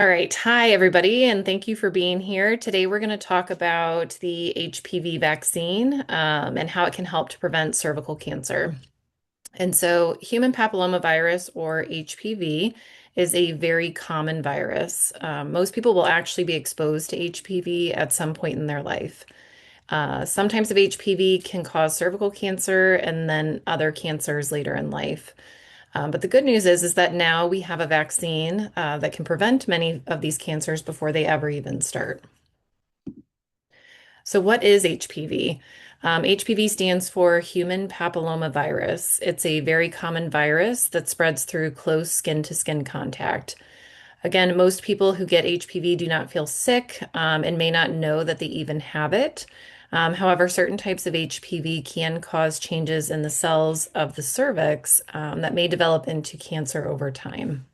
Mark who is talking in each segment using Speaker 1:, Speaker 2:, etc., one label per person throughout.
Speaker 1: All right. Hi, everybody, and thank you for being here. Today, we're going to talk about the HPV vaccine and how it can help to prevent cervical cancer. And so, human papillomavirus, or HPV, is a very common virus. Most people will actually be exposed to HPV at some point in their life. Some types of HPV can cause cervical cancer and then other cancers later in life. But the good news is that now we have a vaccine that can prevent many of these cancers before they ever even start. So, what is HPV? HPV stands for human papillomavirus. It's a very common virus that spreads through close skin to skin contact. Again, most people who get HPV do not feel sick and may not know that they even have it. However, certain types of HPV can cause changes in the cells of the cervix that may develop into cancer over time.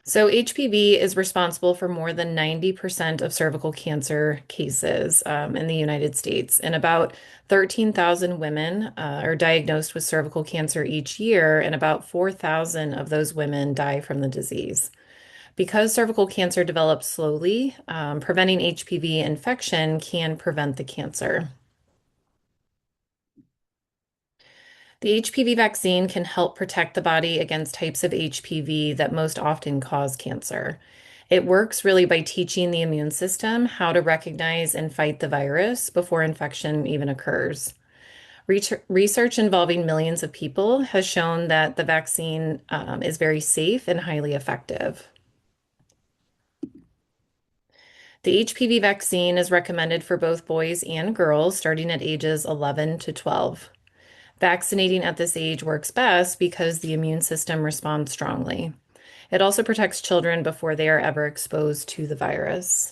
Speaker 1: So, HPV is responsible for more than 90% of cervical cancer cases in the United States, and about 13,000 women are diagnosed with cervical cancer each year, and about 4,000 of those women die from the disease. Because cervical cancer develops slowly, preventing HPV infection can prevent the cancer. The HPV vaccine can help protect the body against types of HPV that most often cause cancer. It works really by teaching the immune system how to recognize and fight the virus before infection even occurs. Research involving millions of people has shown that the vaccine is very safe and highly effective. The HPV vaccine is recommended for both boys and girls starting at ages 11 to 12. Vaccinating at this age works best because the immune system responds strongly. It also protects children before they are ever exposed to the virus.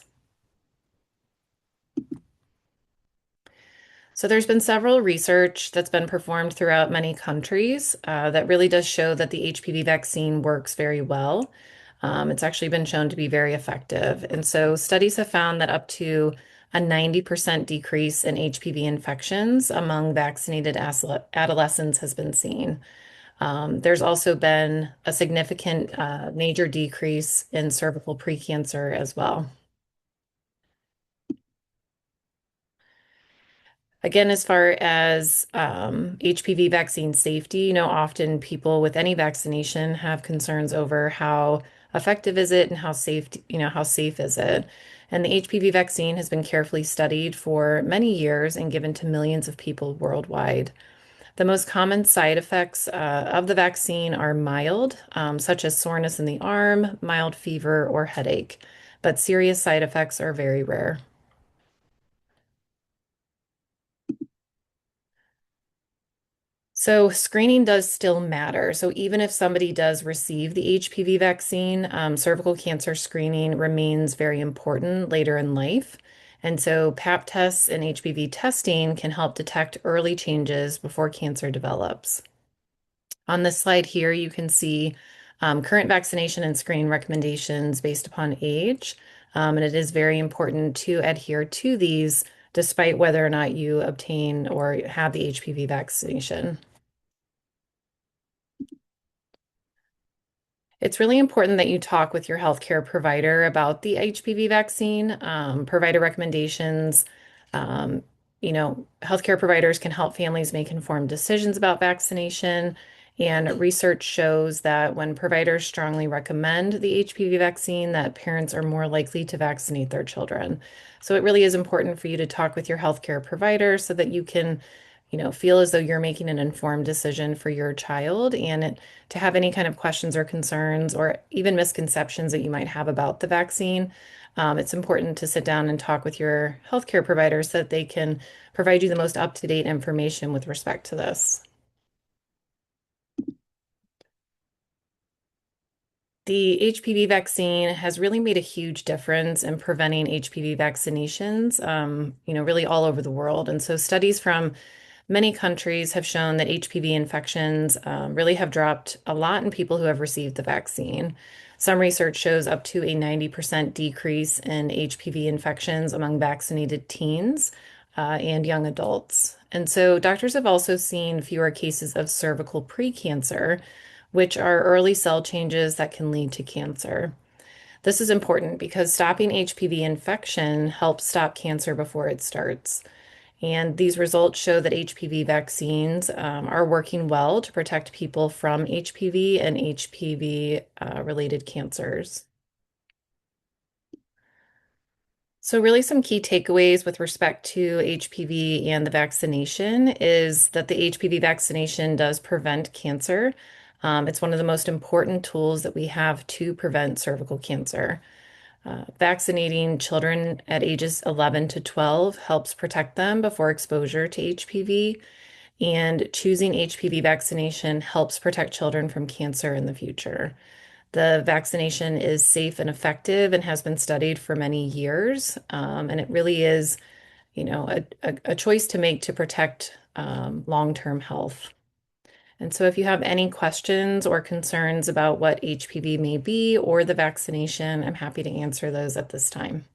Speaker 1: So there's been several research that's been performed throughout many countries that really does show that the HPV vaccine works very well. It's actually been shown to be very effective. And so studies have found that up to a 90% decrease in HPV infections among vaccinated adolescents has been seen. There's also been a significant major decrease in cervical precancer as well. Again, as far as HPV vaccine safety, often people with any vaccination have concerns over how effective is it and how safe is it. And the HPV vaccine has been carefully studied for many years and given to millions of people worldwide. The most common side effects of the vaccine are mild, such as soreness in the arm, mild fever, or headache, but serious side effects are very rare. So screening does still matter. So even if somebody does receive the HPV vaccine, cervical cancer screening remains very important later in life. And so PAP tests and HPV testing can help detect early changes before cancer develops. On this slide here, you can see current vaccination and screening recommendations based upon age. And it is very important to adhere to these despite whether or not you obtain or have the HPV vaccination. It's really important that you talk with your healthcare provider about the HPV vaccine, provider recommendations. Um, Healthcare providers can help families make informed decisions about vaccination. And research shows that when providers strongly recommend the HPV vaccine, that parents are more likely to vaccinate their children. So it really is important for you to talk with your healthcare provider so that you can feel as though you're making an informed decision for your child and to have any kind of questions or concerns or even misconceptions that you might have about the vaccine. It's important to sit down and talk with your healthcare provider so that they can provide you the most up-to-date information with respect to this. The HPV vaccine has really made a huge difference in preventing HPV vaccinations, really all over the world. And so studies from many countries have shown that HPV infections really have dropped a lot in people who have received the vaccine. Some research shows up to a 90% decrease in HPV infections among vaccinated teens and young adults. And so doctors have also seen fewer cases of cervical precancer, which are early cell changes that can lead to cancer. This is important because stopping HPV infection helps stop cancer before it starts. And these results show that HPV vaccines are working well to protect people from HPV and HPV related cancers. So, really, some key takeaways with respect to HPV and the vaccination is that the HPV vaccination does prevent cancer. It's one of the most important tools that we have to prevent cervical cancer. Vaccinating children at ages 11 to 12 helps protect them before exposure to HPV, and choosing HPV vaccination helps protect children from cancer in the future. The vaccination is safe and effective and has been studied for many years. And it really is, a choice to make to protect long-term health. And so if you have any questions or concerns about what HPV may be or the vaccination, I'm happy to answer those at this time.